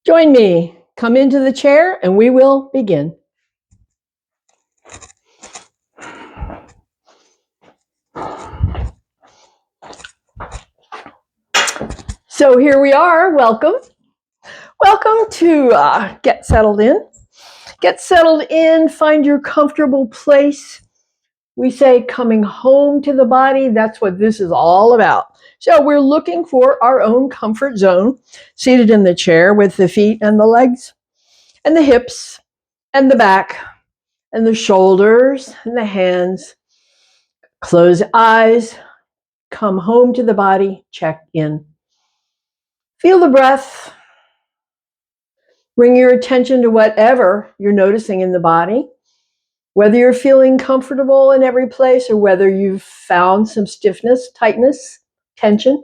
Join me. Come into the chair and we will begin. So here we are. Welcome. Welcome to Get Settled In. Get settled in, find your comfortable place. We say coming home to the body. That's what this is all about. So we're looking for our own comfort zone, seated in the chair with the feet and the legs and the hips and the back and the shoulders and the hands. Close eyes, come home to the body, check in. Feel the breath. Bring your attention to whatever you're noticing in the body, whether you're feeling comfortable in every place or whether you've found some stiffness, tightness, tension.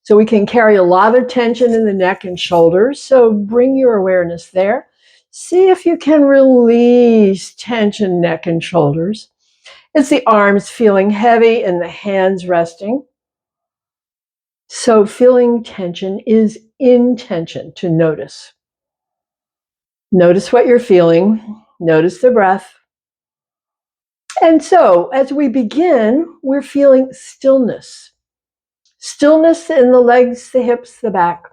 So we can carry a lot of tension in the neck and shoulders. So bring your awareness there. See if you can release tension, neck and shoulders. It's the arms feeling heavy and the hands resting. So feeling tension is intention to notice. Notice what you're feeling. Notice the breath. And so as we begin, we're feeling stillness. Stillness in the legs, the hips, the back.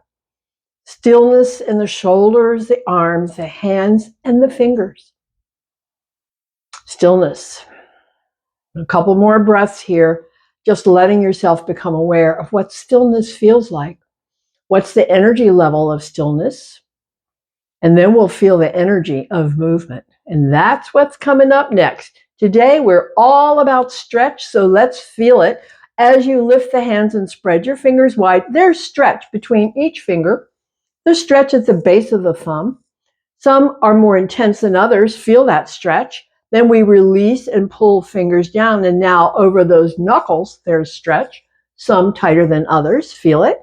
Stillness in the shoulders, the arms, the hands, and the fingers. Stillness. A couple more breaths here, just letting yourself become aware of what stillness feels like. What's the energy level of stillness? And then we'll feel the energy of movement. And that's what's coming up next. Today, we're all about stretch, so let's feel it. As you lift the hands and spread your fingers wide, there's stretch between each finger. There's stretch at the base of the thumb. Some are more intense than others. Feel that stretch. Then we release and pull fingers down. And now over those knuckles, there's stretch. Some tighter than others. Feel it.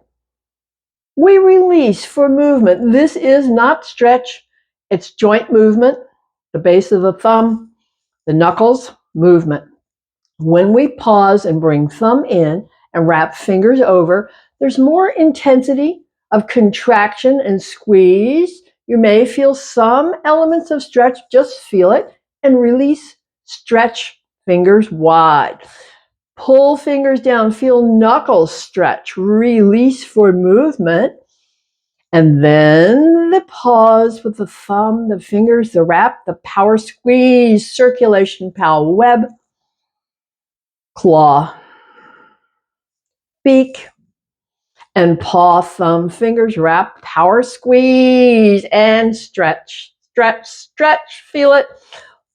We release for movement. This is not stretch. It's joint movement. The base of the thumb, the knuckles, movement. When we pause and bring thumb in and wrap fingers over, there's more intensity of contraction and squeeze. You may feel some elements of stretch. Just feel it and release. Stretch fingers wide. Pull fingers down, feel knuckles stretch, release for movement. And then the pause with the thumb, the fingers, the wrap, the power squeeze, circulation, pal, web, claw, beak, and paw, thumb, fingers, wrap, power squeeze, and stretch, stretch, stretch, feel it.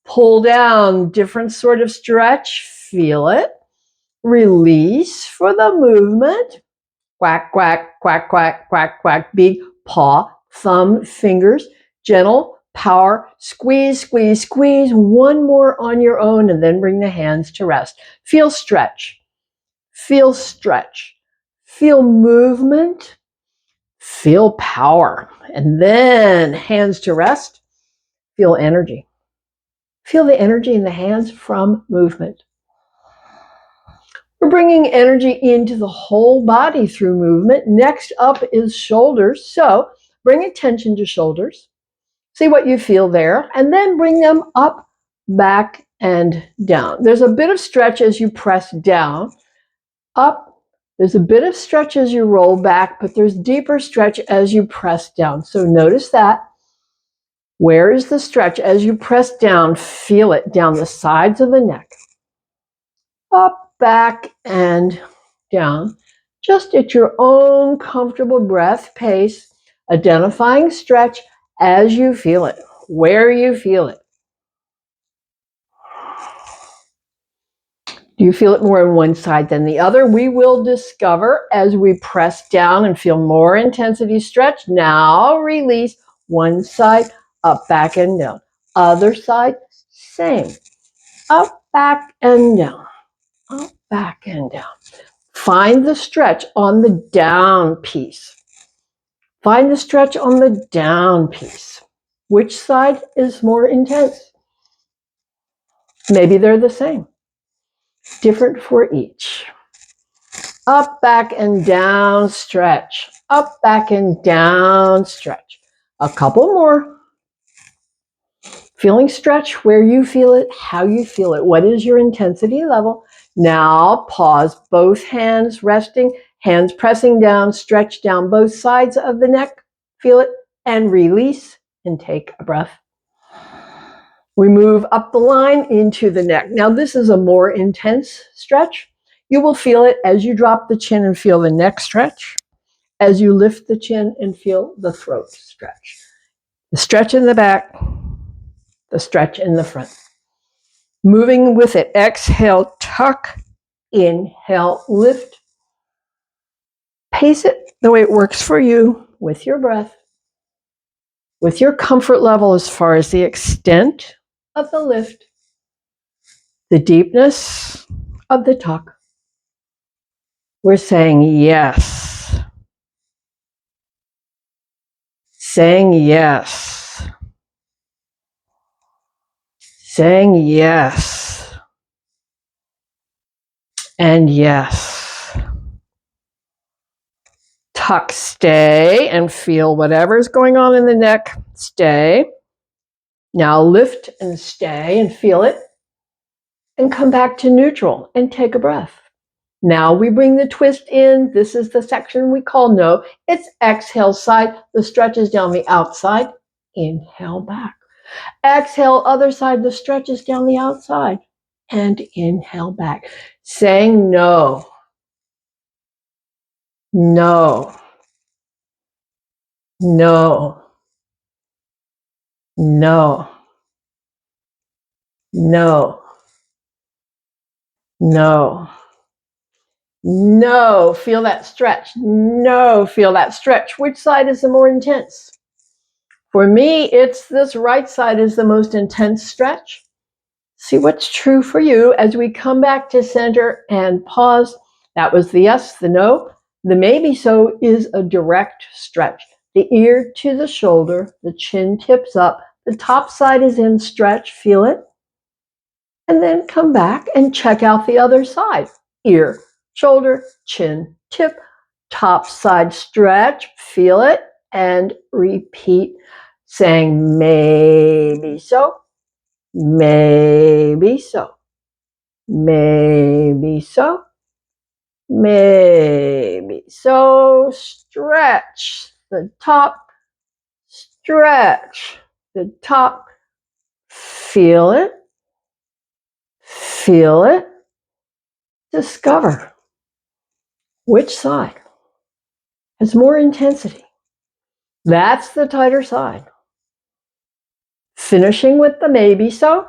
Pull down, different sort of stretch, feel it. Release for the movement. Quack, quack, quack, quack, quack, quack, beak, paw, thumb, fingers, gentle, power, squeeze, squeeze, squeeze. One more on your own and then bring the hands to rest. Feel stretch. Feel stretch. Feel movement. Feel power. And then hands to rest. Feel energy. Feel the energy in the hands from movement. We're bringing energy into the whole body through movement. Next up is shoulders. So bring attention to shoulders. See what you feel there. And then bring them up, back, and down. There's a bit of stretch as you press down. Up. There's a bit of stretch as you roll back, but there's deeper stretch as you press down. So notice that. Where is the stretch? As you press down, feel it down the sides of the neck. Up, back, and down, just at your own comfortable breath pace, identifying stretch as you feel it, where you feel it. Do you feel it more on one side than the other? We will discover as we press down and feel more intensity stretch. Now release. One side, up, back, and down. Other side, same. Up, back, and down. Up, back, and down. Find the stretch on the down piece. Find the stretch on the down piece. Which side is more intense? Maybe they're the same. Different for each. Up, back, and down, stretch. Up, back, and down, stretch. A couple more. Feeling stretch where you feel it, how you feel it. What is your intensity level? Now pause, both hands resting, hands pressing down, stretch down both sides of the neck. Feel it and release and take a breath. We move up the line into the neck. Now this is a more intense stretch. You will feel it as you drop the chin and feel the neck stretch, as you lift the chin and feel the throat stretch. The stretch in the back, the stretch in the front. Moving with it, exhale, tuck, inhale, lift. Pace it the way it works for you with your breath, with your comfort level as far as the extent of the lift, the deepness of the tuck. We're saying yes. Saying yes. Saying yes. And yes. Tuck, stay, and feel whatever's going on in the neck. Stay. Now lift and stay and feel it. And come back to neutral and take a breath. Now we bring the twist in. This is the section we call no. It's exhale side. The stretch is down the outside. Inhale back. Exhale other side. The stretch is down the outside. And inhale back. Saying no. No. No. No. No. No. No. Feel that stretch. No. Feel that stretch. Which side is the more intense? For me, it's this right side is the most intense stretch. See what's true for you as we come back to center and pause. That was the yes, the no. The maybe so is a direct stretch. The ear to the shoulder, the chin tips up, the top side is in stretch, feel it. And then come back and check out the other side. Ear, shoulder, chin, tip, top side stretch, feel it, and repeat, saying maybe so, maybe so, maybe so, maybe so. Stretch the top, stretch the top, feel it, feel it, discover which side has more intensity. That's the tighter side. Finishing with the maybe so.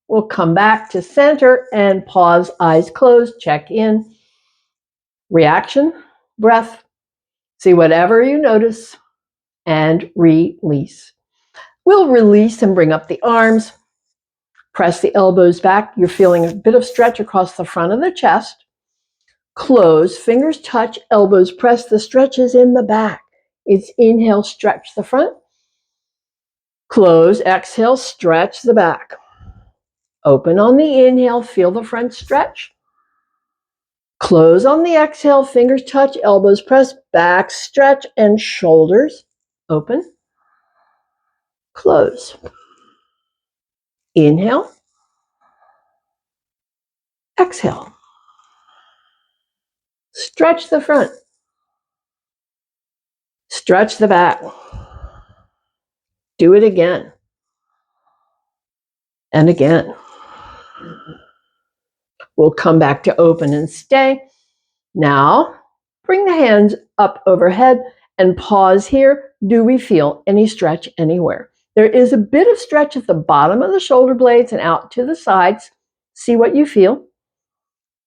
We'll come back to center and pause, eyes closed, check in. Reaction, breath, see whatever you notice, and release. We'll release and bring up the arms. Press the elbows back. You're feeling a bit of stretch across the front of the chest. Close, fingers touch, elbows press. The stretch is in the back. It's inhale, stretch the front. Close, exhale, stretch the back. Open on the inhale, feel the front stretch. Close on the exhale, fingers touch, elbows press, back stretch, and shoulders open. Close. Inhale. Exhale. Stretch the front. Stretch the back. Do it again. And again. We'll come back to open and stay. Now, bring the hands up overhead and pause here. Do we feel any stretch anywhere? There is a bit of stretch at the bottom of the shoulder blades and out to the sides. See what you feel.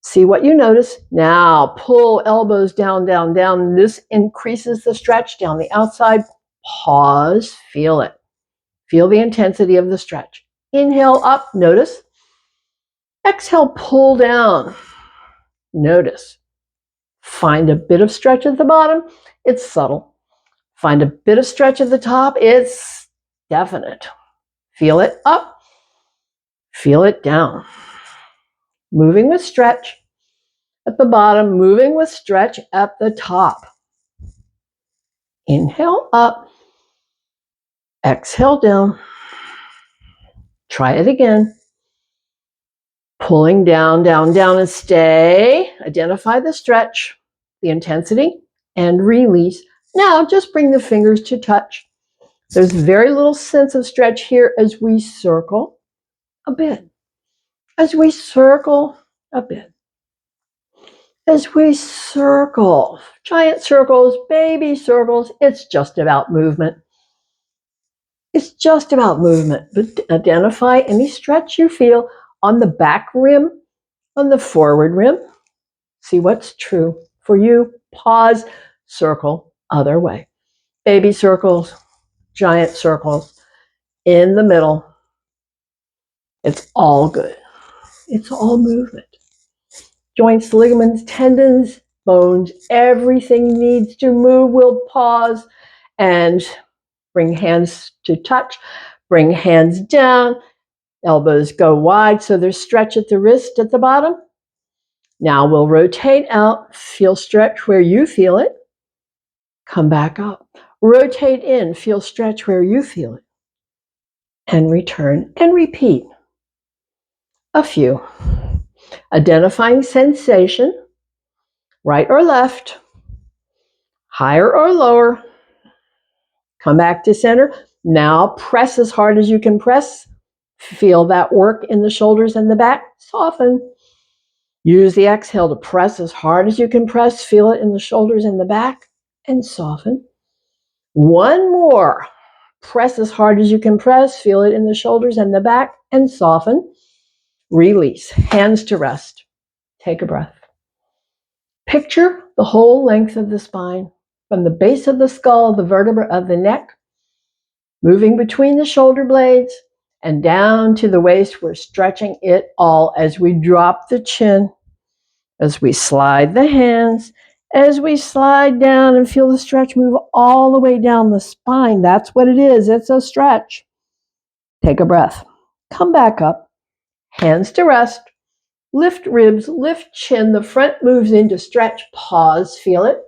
See what you notice. Now, pull elbows down, down, down. This increases the stretch down the outside. Pause. Feel it. Feel the intensity of the stretch. Inhale up. Notice. Exhale, pull down. Notice. Find a bit of stretch at the bottom. It's subtle. Find a bit of stretch at the top. It's definite. Feel it up. Feel it down. Moving with stretch at the bottom. Moving with stretch at the top. Inhale up. Exhale down. Try it again. Pulling down, down, down, and stay. Identify the stretch, the intensity, and release. Now just bring the fingers to touch. There's very little sense of stretch here as we circle a bit. As we circle a bit. As we circle, giant circles, baby circles, it's just about movement. It's just about movement. But identify any stretch you feel on the back rim, on the forward rim. See what's true for you. Pause, circle, other way. Baby circles, giant circles, in the middle. It's all good. It's all movement. Joints, ligaments, tendons, bones, everything needs to move. We'll pause and bring hands to touch. Bring hands down. Elbows go wide so there's stretch at the wrist at the bottom. Now we'll rotate out. Feel stretch where you feel it. Come back up. Rotate in. Feel stretch where you feel it. And return and repeat. A few. Identifying sensation, right or left, higher or lower. Come back to center. Now press as hard as you can press. Feel that work in the shoulders and the back. Soften. Use the exhale to press as hard as you can press. Feel it in the shoulders and the back and soften. One more. Press as hard as you can press. Feel it in the shoulders and the back and soften. Release. Hands to rest. Take a breath. Picture the whole length of the spine, from the base of the skull, the vertebra of the neck, moving between the shoulder blades and down to the waist. We're stretching it all as we drop the chin, as we slide the hands, as we slide down and feel the stretch move all the way down the spine. That's what it is. It's a stretch. Take a breath. Come back up. Hands to rest. Lift ribs, lift chin. The front moves into stretch. Pause. Feel it.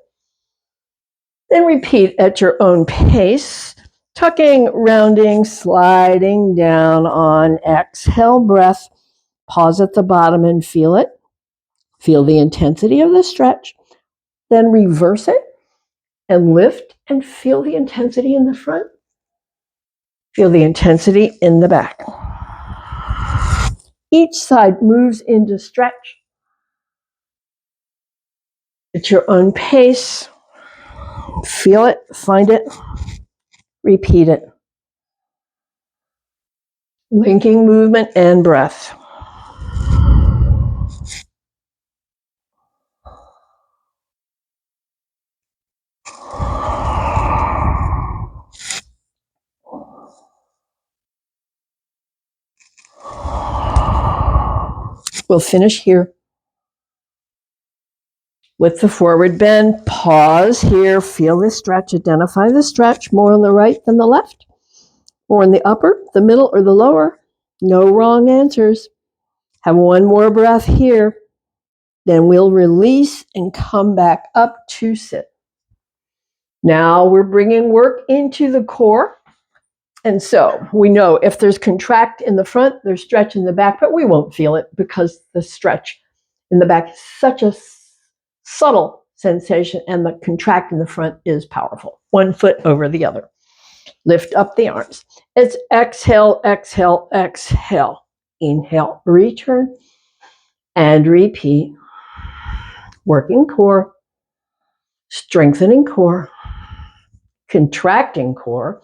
Then repeat at your own pace. Tucking, rounding, sliding down on exhale breath. Pause at the bottom and feel it. Feel the intensity of the stretch. Then reverse it and lift and feel the intensity in the front. Feel the intensity in the back. Each side moves into stretch. At your own pace. Feel it, find it, repeat it. Linking movement and breath. We'll finish here with the forward bend. Pause here. Feel the stretch. Identify the stretch. More on the right than the left. More in the upper, the middle, or the lower. No wrong answers. Have one more breath here. Then we'll release and come back up to sit. Now we're bringing work into the core. And so we know if there's contract in the front, there's stretch in the back, but we won't feel it because the stretch in the back is such a subtle sensation and the contract in the front is powerful. One foot over the other. Lift up the arms. It's exhale, exhale, exhale. Inhale, return, and repeat. Working core, strengthening core, contracting core,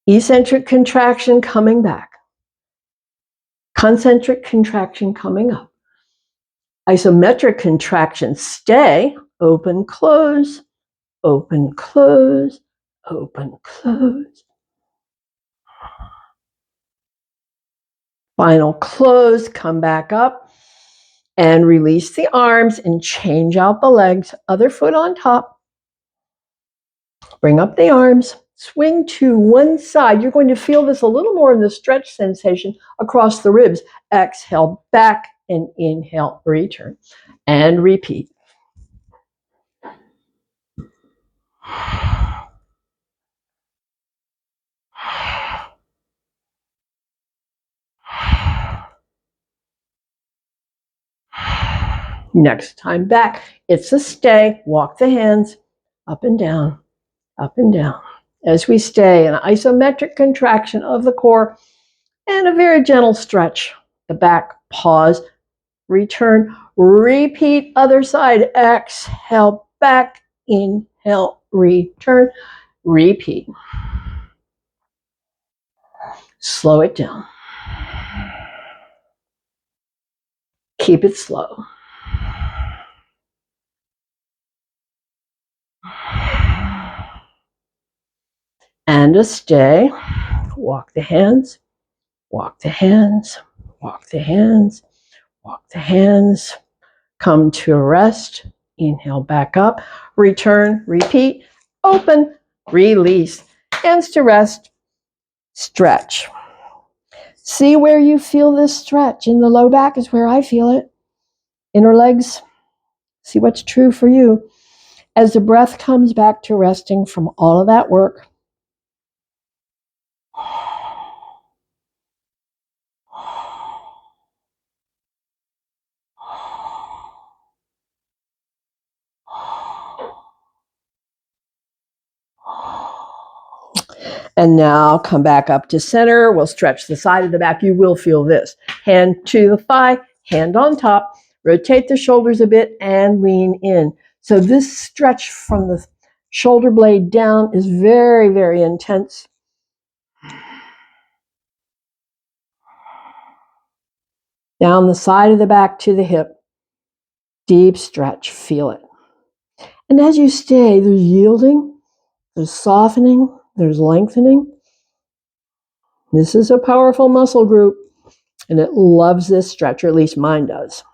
eccentric contraction coming back, concentric contraction coming up, isometric contraction, stay, open, close, open, close, open, close. Final close, come back up and release the arms and change out the legs. Other foot on top. Bring up the arms, swing to one side. You're going to feel this a little more in the stretch sensation across the ribs. Exhale back and inhale, return and repeat. Next time back, it's a stay. Walk the hands up and down, up and down. As we stay, an isometric contraction of the core and a very gentle stretch. The back, pause, return, repeat other side. Exhale, back, inhale, return, repeat. Slow it down. Keep it slow. And a stay. Walk the hands, walk the hands, walk the hands, walk the hands. Come to a rest. Inhale back up. Return, repeat, open, release. Hands to rest. Stretch. See where you feel this stretch. In the low back is where I feel it. Inner legs. See what's true for you. As the breath comes back to resting from all of that work, and now come back up to center. We'll stretch the side of the back. You will feel this. Hand to the thigh, hand on top. Rotate the shoulders a bit and lean in. So this stretch from the shoulder blade down is very, very intense. Down the side of the back to the hip. Deep stretch. Feel it. And as you stay, there's yielding, there's softening, there's lengthening. This is a powerful muscle group, and it loves this stretch, or at least mine does.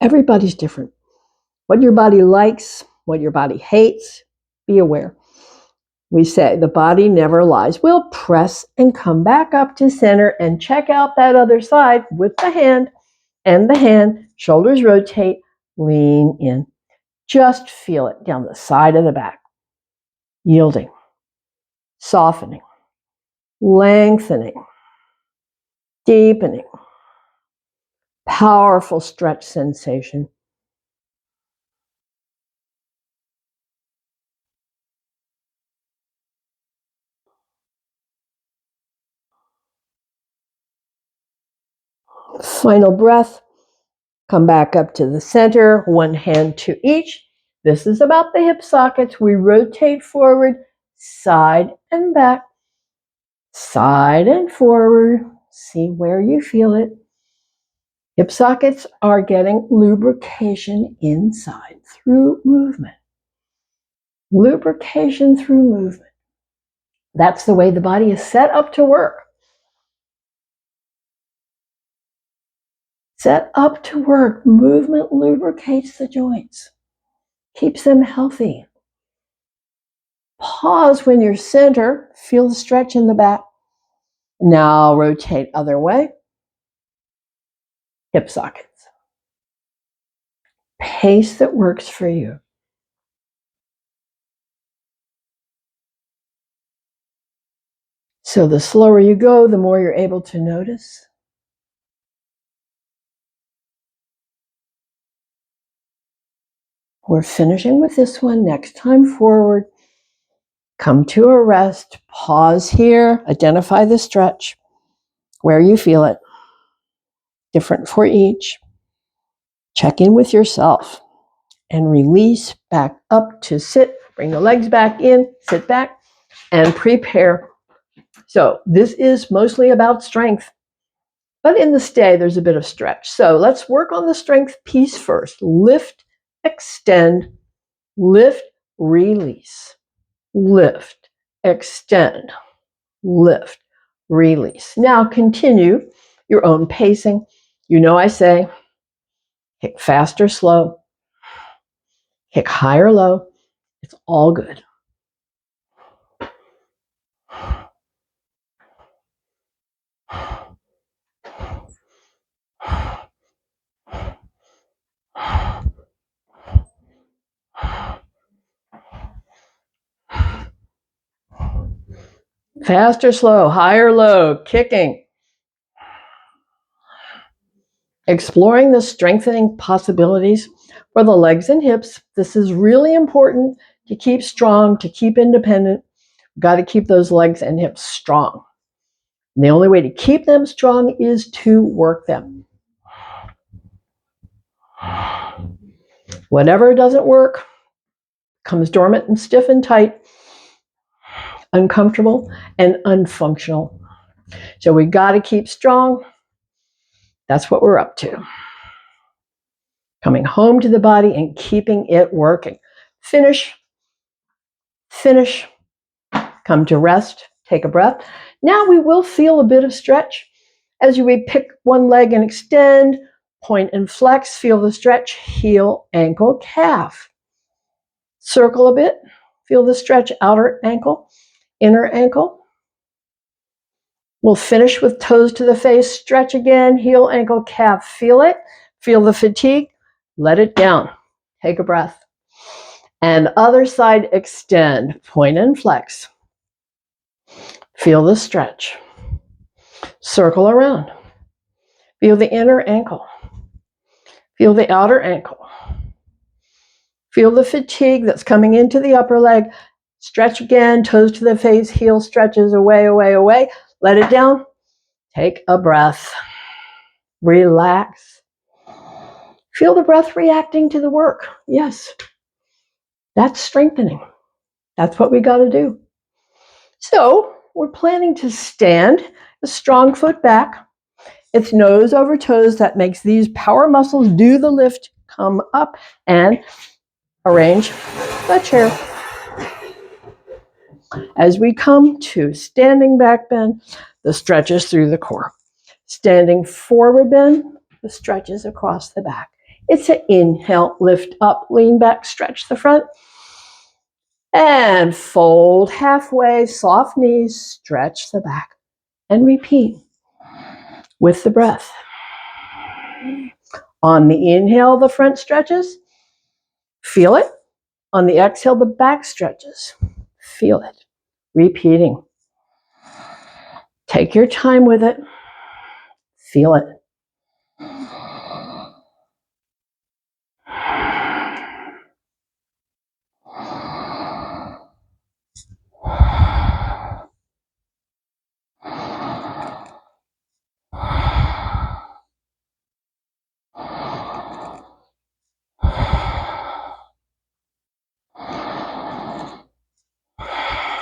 Everybody's different. What your body likes, what your body hates, be aware. We say the body never lies. We'll press and come back up to center and check out that other side with the hand and the hand. Shoulders rotate, lean in. Just feel it down the side of the back. Yielding, softening, lengthening, deepening. Powerful stretch sensation. Final breath. Come back up to the center, one hand to each. This is about the hip sockets. We rotate forward, side and back, side and forward. See where you feel it. Hip sockets are getting lubrication inside through movement. Lubrication through movement. That's the way the body is set up to work. Set up to work. Movement lubricates the joints, keeps them healthy. Pause when you're center. Feel the stretch in the back. Now rotate other way. Hip sockets. Pace that works for you. So the slower you go, the more you're able to notice. We're finishing with this one. Next time forward, come to a rest. Pause here. Identify the stretch. Where you feel it. Different for each. Check in with yourself. And release back up to sit. Bring the legs back in. Sit back. And prepare. So this is mostly about strength. But in the stay, there's a bit of stretch. So let's work on the strength piece first. Lift, extend, lift, release. Lift, extend, lift, release. Now continue your own pacing. You know I say, kick fast or slow, kick high or low. It's all good. Fast or slow, high or low, kicking. exploring the strengthening possibilities for the legs and hips. This is really important to keep strong, to keep independent. We've got to keep those legs and hips strong. And the only way to keep them strong is to work them. Whatever doesn't work comes dormant and stiff and tight, uncomfortable and unfunctional. So we got to keep strong. That's what we're up to. Coming home to the body and keeping it working. Finish. Come to rest. Take a breath. Now we will feel a bit of stretch as we pick one leg and extend, point and flex, feel the stretch, heel, ankle, calf. Circle a bit, feel the stretch, outer ankle, inner ankle. We'll finish with toes to the face, stretch again, heel, ankle, calf, feel it, feel the fatigue, let it down, take a breath. And other side, extend, point and flex. Feel the stretch. Circle around. Feel the inner ankle. Feel the outer ankle. Feel the fatigue that's coming into the upper leg. Stretch again, toes to the face, heel stretches away, away, away. Let it down. Take a breath. Relax. Feel the breath reacting to the work. Yes, that's strengthening. That's what we got to do. So we're planning to stand a strong foot back. It's nose over toes that makes these power muscles do the lift, come up and arrange the chair. As we come to standing back bend, the stretches through the core. Standing forward bend, the stretches across the back. It's an inhale, lift up, lean back, stretch the front. And fold halfway, soft knees, stretch the back. And repeat with the breath. On the inhale, the front stretches. Feel it. On the exhale, the back stretches. Feel it. Repeating. Take your time with it. Feel it.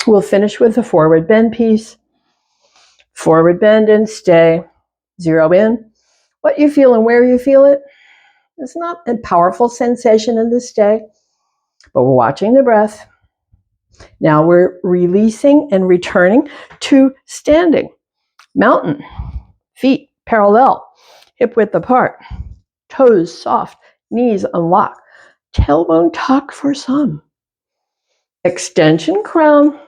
We'll finish with a forward bend piece. Forward bend and stay. Zero in. What you feel and where you feel it. It's not a powerful sensation in this stay, but we're watching the breath. Now we're releasing and returning to standing. Mountain. Feet parallel. Hip width apart. Toes soft. Knees unlock. Tailbone tuck for some. Extension crown.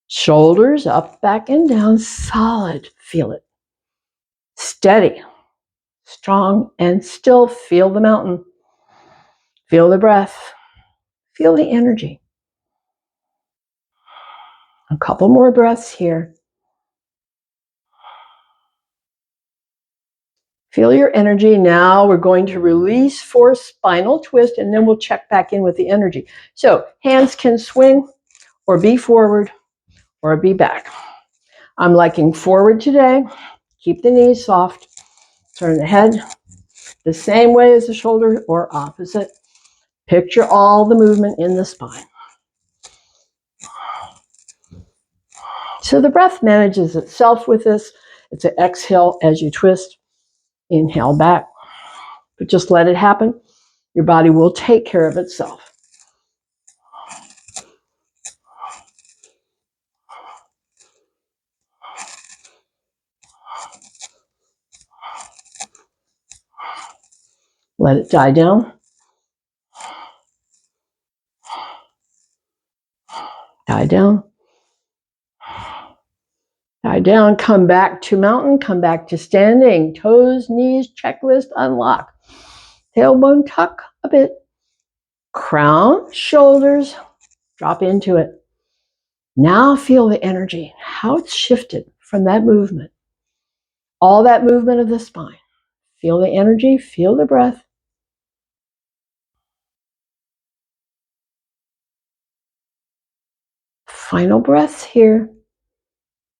Shoulders up, back, and down. Solid. Feel it. Steady. Strong and still. Feel the mountain. Feel the breath. Feel the energy. A couple more breaths here. Feel your energy. Now we're going to release for spinal twist, and then we'll check back in with the energy. So hands can swing or be forward or be back. I'm liking forward today. Keep the knees soft. Turn the head the same way as the shoulder or opposite. Picture all the movement in the spine. So the breath manages itself with this. It's an exhale as you twist. Inhale back. But just let it happen. Your body will take care of itself. Let it die down. Die down. Die down. Come back to mountain. Come back to standing. Toes, knees, checklist, unlock. Tailbone tuck a bit. Crown, shoulders, drop into it. Now feel the energy, how it's shifted from that movement. All that movement of the spine. Feel the energy, feel the breath. Final breaths here.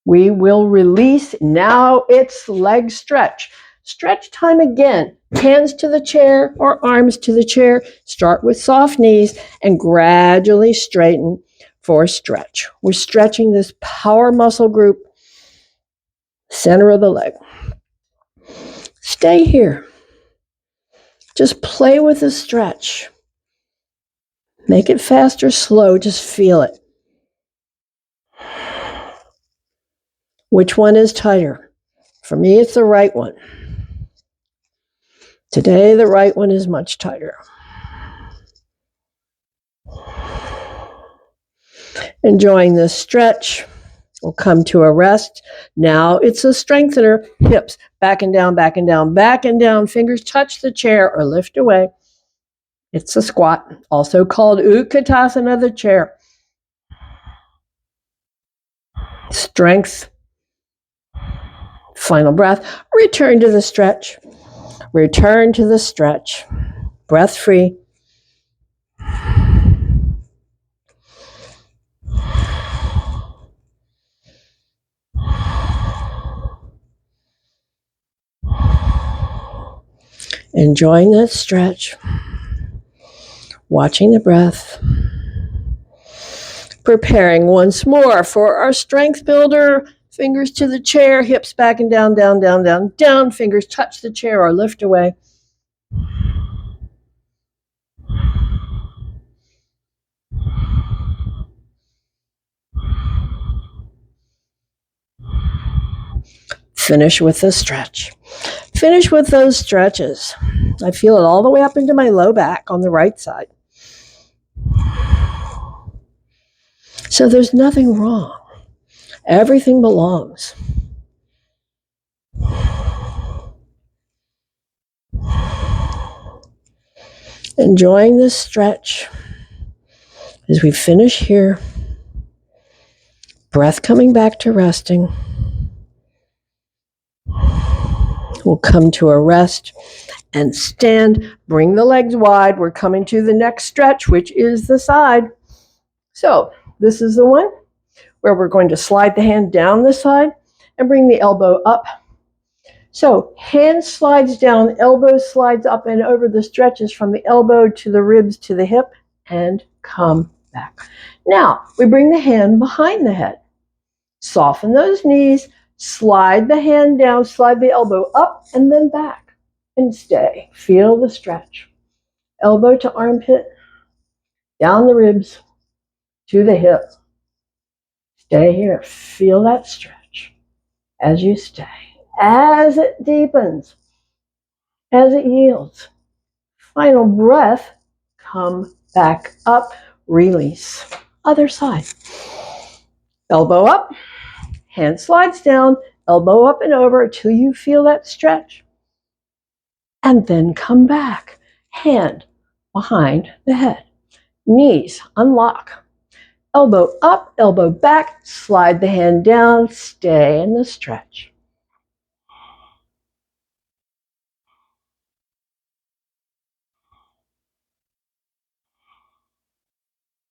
We will release. Now it's leg stretch. Stretch time again. Hands to the chair or arms to the chair. Start with soft knees and gradually straighten for a stretch. We're stretching this power muscle group, center of the leg. Stay here. Just play with the stretch. Make it fast or slow, just feel it. Which one is tighter? For me, it's the right one. Today, the right one is much tighter. Enjoying this stretch. We'll come to a rest. Now it's a strengthener. Hips back and down, back and down, back and down. Fingers touch the chair or lift away. It's a squat, also called Utkatasana, the chair. Strength. Final breath. Return to the stretch. Return to the stretch. Breath free. Enjoying that stretch. Watching the breath. Preparing once more for our strength builder. Fingers to the chair, hips back and down, down, down, down, down. Fingers touch the chair or lift away. Finish with the stretch. Finish with those stretches. I feel it all the way up into my low back on the right side. So there's nothing wrong. Everything belongs. Enjoying this stretch as we finish here. Breath coming back to resting. We'll come to a rest and stand. Bring the legs wide. We're coming to the next stretch, which is the side. So this is the one where we're going to slide the hand down the side and bring the elbow up. So hand slides down, elbow slides up and over the stretches from the elbow to the ribs to the hip and come back. Now we bring the hand behind the head. Soften those knees, slide the hand down, slide the elbow up and then back and stay. Feel the stretch. Elbow to armpit, down the ribs to the hip. Stay here. Feel that stretch as you stay. As it deepens, as it yields. Final breath, come back up, release. Other side. Elbow up, hand slides down, elbow up and over until you feel that stretch. And then come back. Hand behind the head. Knees unlock. Elbow up, elbow back, slide the hand down, stay in the stretch.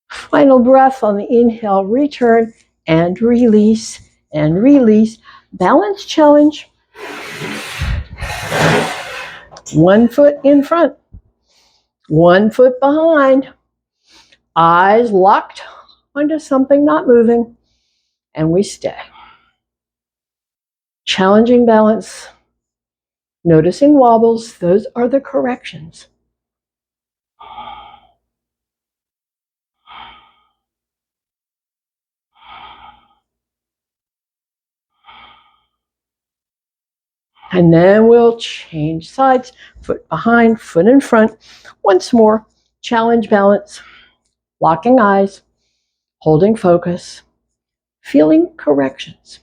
Final breath on the inhale, return and release and release. Balance challenge. 1 foot in front, 1 foot behind. Eyes locked onto something not moving, and we stay. Challenging balance. Noticing wobbles, those are the corrections. And then we'll change sides, foot behind, foot in front. Once more, challenge balance, locking eyes, holding focus, feeling corrections.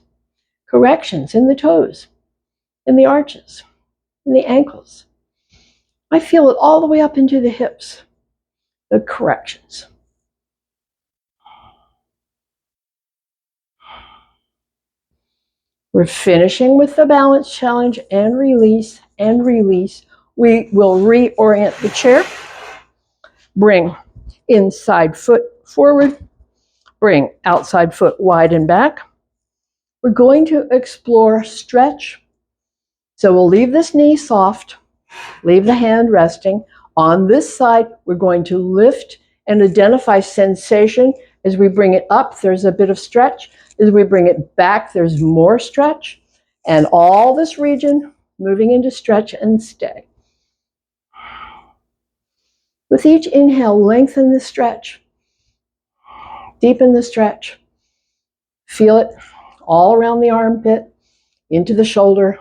Corrections in the toes, in the arches, in the ankles. I feel it all the way up into the hips, the corrections. We're finishing with the balance challenge and release and release. We will reorient the chair. Bring inside foot forward. Bring outside foot wide and back. We're going to explore stretch. So we'll leave this knee soft. Leave the hand resting. On this side, we're going to lift and identify sensation. As we bring it up, there's a bit of stretch. As we bring it back, there's more stretch. And all this region moving into stretch and stay. With each inhale, lengthen the stretch. Deepen the stretch. Feel it all around the armpit, into the shoulder.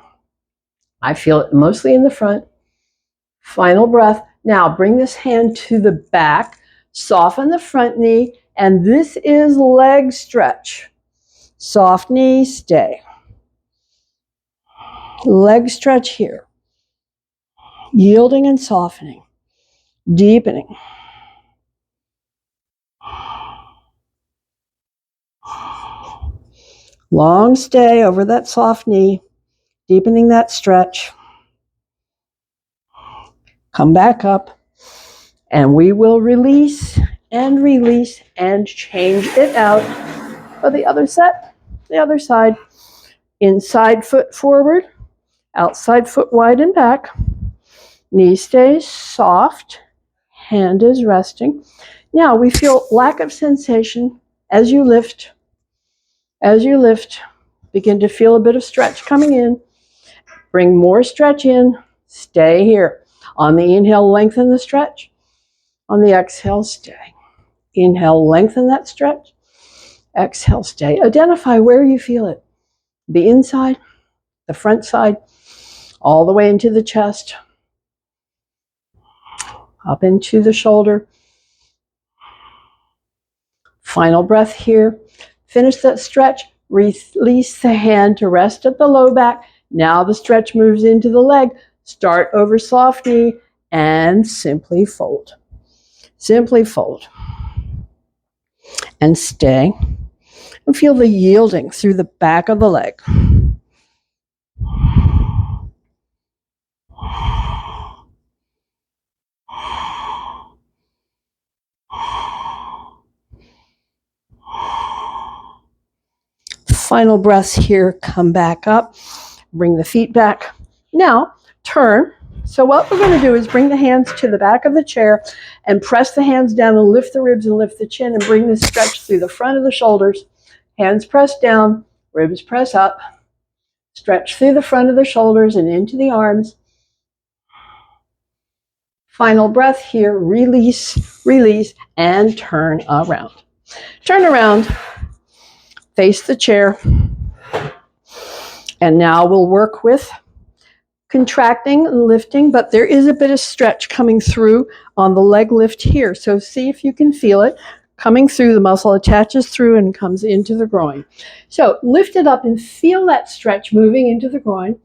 I feel it mostly in the front. Final breath. Now bring this hand to the back. Soften the front knee. And this is leg stretch. Soft knee, stay. Leg stretch here. Yielding and softening. Deepening. Long stay over that soft knee. Deepening that stretch. Come back up. And we will release and change it out for the other set, the other side. Inside foot forward, outside foot wide and back. Knee stays soft, hand is resting. Now we feel lack of sensation as you lift. As you lift, begin to feel a bit of stretch coming in. Bring more stretch in, stay here. On the inhale, lengthen the stretch. On the exhale, stay. Inhale, lengthen that stretch. Exhale, stay. Identify where you feel it. The inside, the front side, all the way into the chest, up into the shoulder. Final breath here. Finish that stretch. Release the hand to rest at the low back. Now the stretch moves into the leg. Start over soft knee and simply fold. Simply fold. And stay. And feel the yielding through the back of the leg. Final breaths here. Come back up. Bring the feet back. Now, turn. So what we're going to do is bring the hands to the back of the chair and press the hands down and lift the ribs and lift the chin and bring this stretch through the front of the shoulders. Hands press down, ribs press up. Stretch through the front of the shoulders and into the arms. Final breath here. Release, release, and turn around. Turn around. Face the chair. And now we'll work with contracting and lifting, but there is a bit of stretch coming through on the leg lift here. So see if you can feel it coming through. The muscle attaches through and comes into the groin. So lift it up and feel that stretch moving into the groin.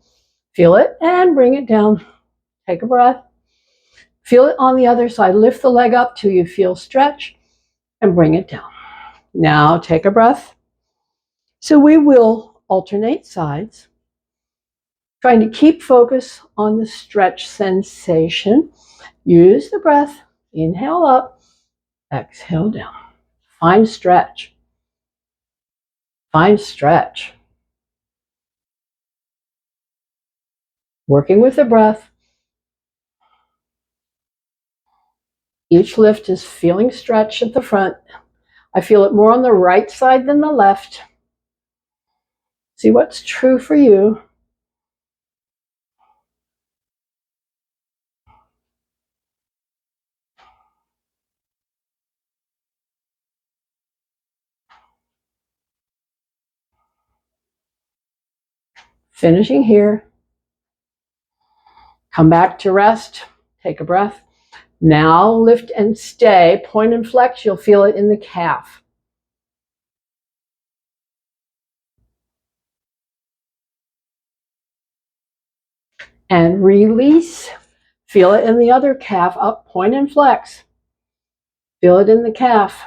Feel it and bring it down. Take a breath. Feel it on the other side. Lift the leg up till you feel stretch and bring it down. Now take a breath. So we will alternate sides, trying to keep focus on the stretch sensation. Use the breath. Inhale up, exhale down. Find stretch. Find stretch. Working with the breath. Each lift is feeling stretch at the front. I feel it more on the right side than the left. See what's true for you. Finishing here. Come back to rest. Take a breath. Now lift and stay. Point and flex. You'll feel it in the calf. And release. Feel it in the other calf. Up, point and flex. Feel it in the calf.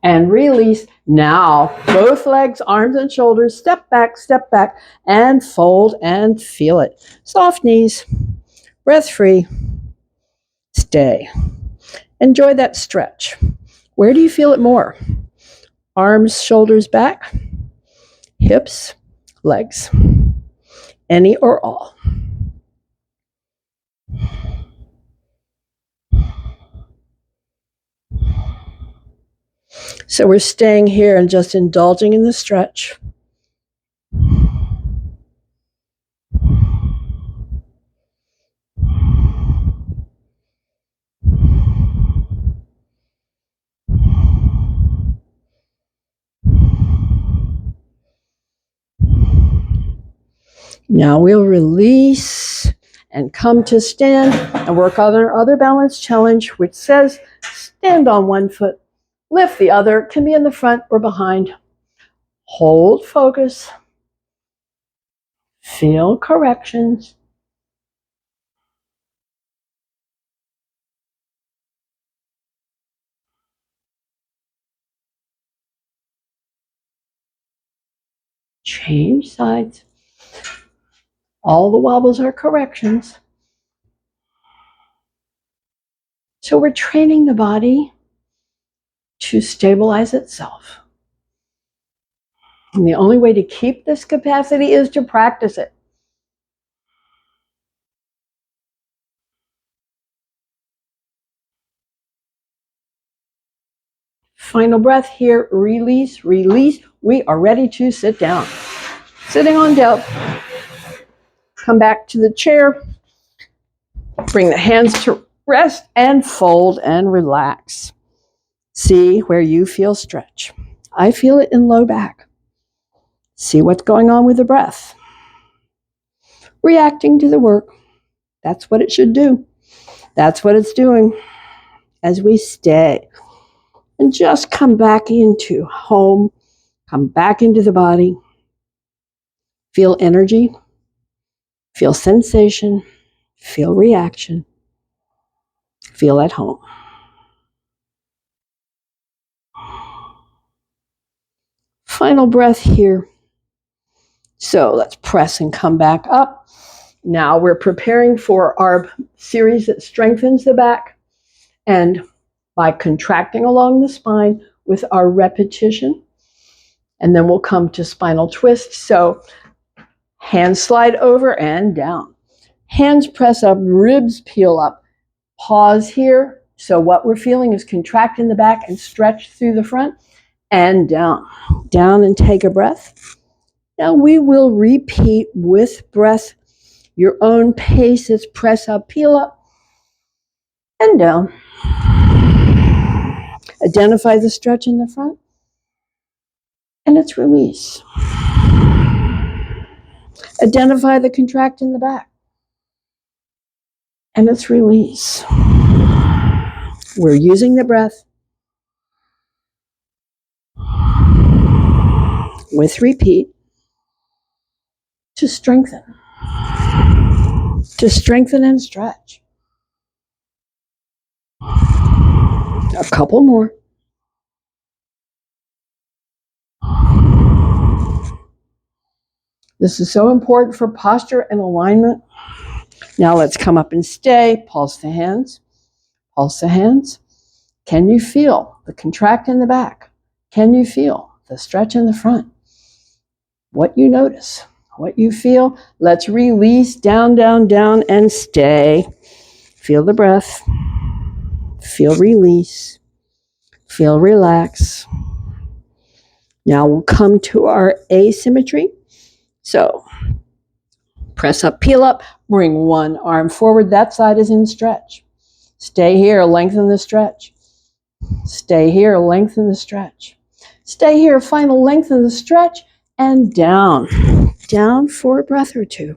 and release. Now, both legs, arms and shoulders, step back, and fold and feel it. Soft knees, breath free, stay. Enjoy that stretch. Where do you feel it more? Arms, shoulders, back, hips, legs. Any or all. So we're staying here and just indulging in the stretch. Now we'll release and come to stand and work on our other balance challenge, which says stand on one foot, lift the other, can be in the front or behind. Hold focus. Feel corrections. Change sides. All the wobbles are corrections. So we're training the body to stabilize itself. And the only way to keep this capacity is to practice it. Final breath here. Release, release. We are ready to sit down. Sitting on depth. Come back to the chair. Bring the hands to rest and fold and relax. See where you feel stretch. I feel it in low back. See what's going on with the breath. Reacting to the work. That's what it should do. That's what it's doing as we stay. And just come back into home. Come back into the body. Feel energy. Feel sensation. Feel reaction. Feel at home. Final breath here. So let's press and come back up. Now we're preparing for our series that strengthens the back. And by contracting along the spine with our repetition, and then we'll come to spinal twist. So hands slide over and down. Hands press up, ribs peel up. Pause here. So what we're feeling is contract in the back and stretch through the front and down. Down and take a breath. Now we will repeat with breath, your own pace. It's press up, peel up, and down. Identify the stretch in the front, and it's release. Identify the contract in the back, and it's release. We're using the breath with repeat to strengthen and stretch. A couple more. This is so important for posture and alignment. Now let's come up and stay. Pulse the hands. Pulse the hands. Can you feel the contract in the back? Can you feel the stretch in the front? What you notice, what you feel. Let's release down, down, down, and stay. Feel the breath. Feel release. Feel relax. Now we'll come to our asymmetry. So press up, peel up, bring one arm forward. That side is in stretch. Stay here, lengthen the stretch. Stay here, lengthen the stretch. Stay here, final lengthen the stretch, and down. Down for a breath or two.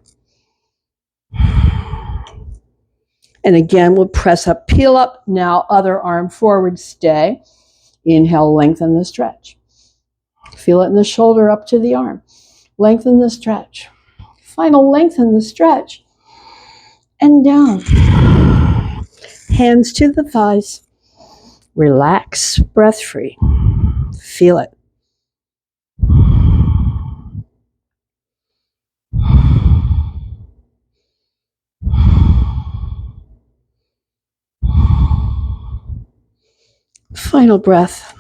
And again, we'll press up, peel up. Now other arm forward, stay. Inhale, lengthen the stretch. Feel it in the shoulder up to the arm. Lengthen the stretch. Final lengthen the stretch. And down. Hands to the thighs. Relax, breath free. Feel it. Final breath.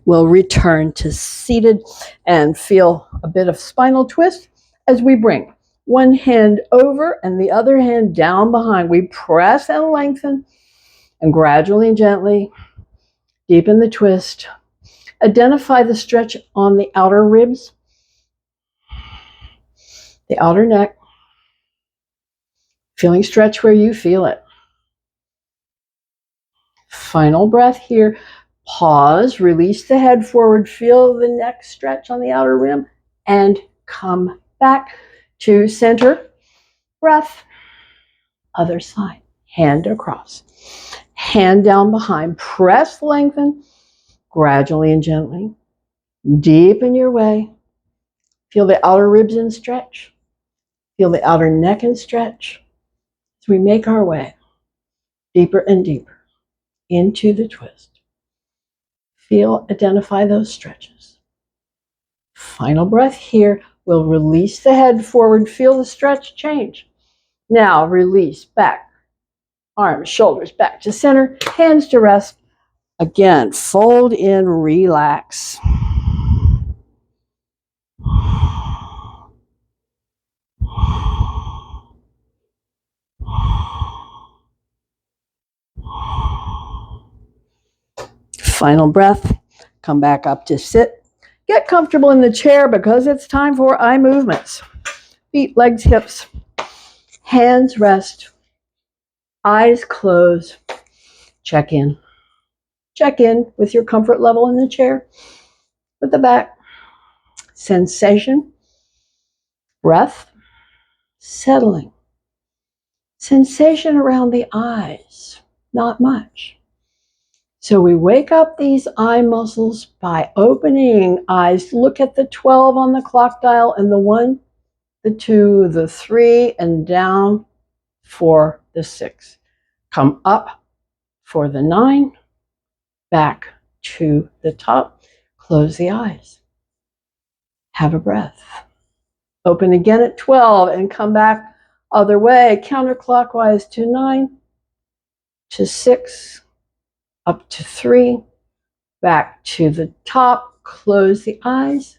We'll return to seated and feel a bit of spinal twist as we bring one hand over and the other hand down behind. We press and lengthen and gradually and gently deepen the twist. Identify the stretch on the outer ribs, the outer neck. Feeling stretch where you feel it. Final breath here. Pause, release the head forward, feel the neck stretch on the outer rim, and come back to center. Breath. Other side. Hand across. Hand down behind. Press, lengthen, gradually and gently. Deepen your way. Feel the outer ribs in stretch. Feel the outer neck in stretch. As we make our way deeper and deeper into the twist. Feel, identify those stretches. Final breath here. We'll release the head forward. Feel the stretch change. Now release back. Arms, shoulders back to center. Hands to rest. Again, fold in, relax. Final breath. Come back up to sit. Get comfortable in the chair because it's time for eye movements. Feet, legs, hips. Hands rest. Eyes close. Check in. Check in with your comfort level in the chair. With the back. Sensation. Breath. Settling. Sensation around the eyes. Not much. So we wake up these eye muscles by opening eyes. Look at the 12 on the clock dial and the 1, the 2, the 3, and down for the 6. Come up for the 9, back to the top. Close the eyes. Have a breath. Open again at 12 and come back other way, counterclockwise to 9, to 6, up to 3, back to the top, close the eyes,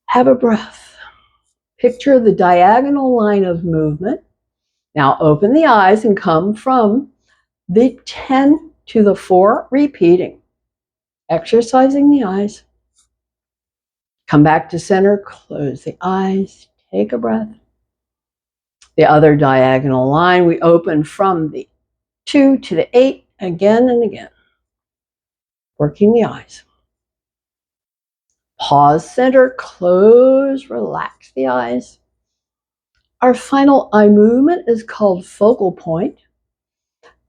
have a breath. Picture the diagonal line of movement. Now open the eyes and come from the 10 to the 4, repeating, exercising the eyes. Come back to center, close the eyes, take a breath. The other diagonal line, we open from the 2 to the 8, again and again. Working the eyes. Pause, center, close, relax the eyes. Our final eye movement is called focal point.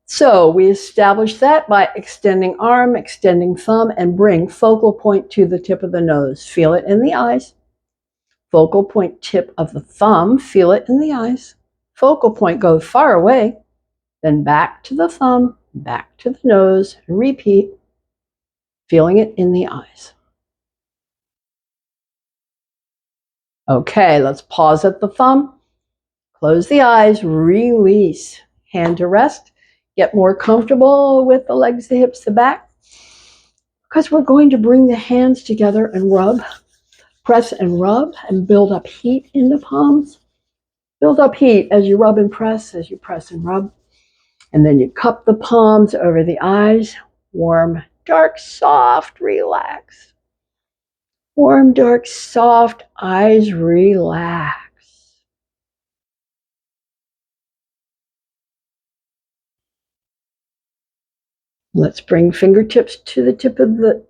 So we establish that by extending arm, extending thumb, and bring focal point to the tip of the nose. Feel it in the eyes. Focal point tip of the thumb, feel it in the eyes. Focal point goes far away, then back to the thumb, back to the nose, and repeat, feeling it in the eyes. Okay, let's pause at the thumb, close the eyes, release, hand to rest, get more comfortable with the legs, the hips, the back, because we're going to bring the hands together and rub, press and rub, and build up heat in the palms. Build up heat as you rub and press, as you press and rub. And then you cup the palms over the eyes. Warm, dark, soft, relax. Warm, dark, soft, eyes relax. Let's bring fingertips to the tip of the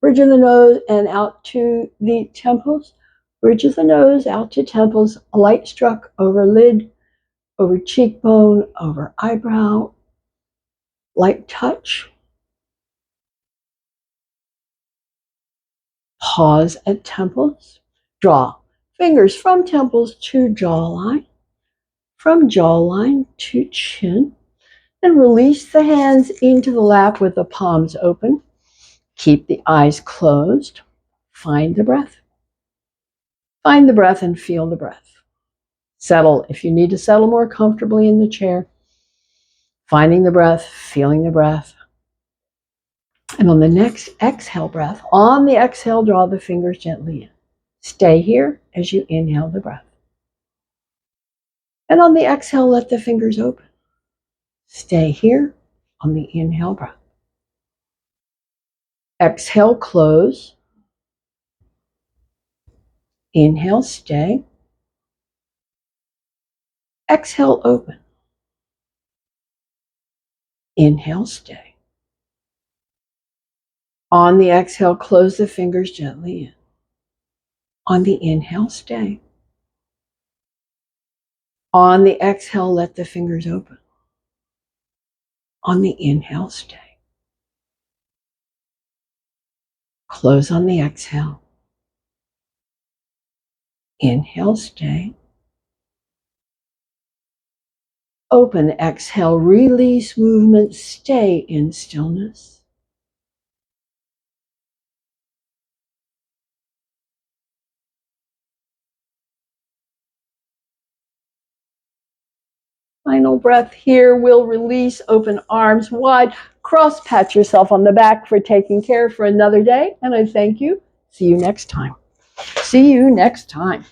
bridge of the nose and out to the temples. Bridge of the nose, out to temples, a light struck over lid, over cheekbone, over eyebrow, light touch. Pause at temples. Draw fingers from temples to jawline, from jawline to chin, and release the hands into the lap with the palms open. Keep the eyes closed. Find the breath. Find the breath and feel the breath. Settle. If you need to settle more comfortably in the chair, finding the breath, feeling the breath. And on the next exhale breath, on the exhale, draw the fingers gently in. Stay here as you inhale the breath. And on the exhale, let the fingers open. Stay here on the inhale breath. Exhale, close. Inhale, stay. Exhale, open. Inhale, stay. On the exhale, close the fingers gently in. On the inhale, stay. On the exhale, let the fingers open. On the inhale, stay. Close on the exhale. Inhale, stay. Open, exhale, release movement, stay in stillness. Final breath here. We'll release, open arms wide, cross pat yourself on the back for taking care for another day. And I thank you. See you next time. See you next time.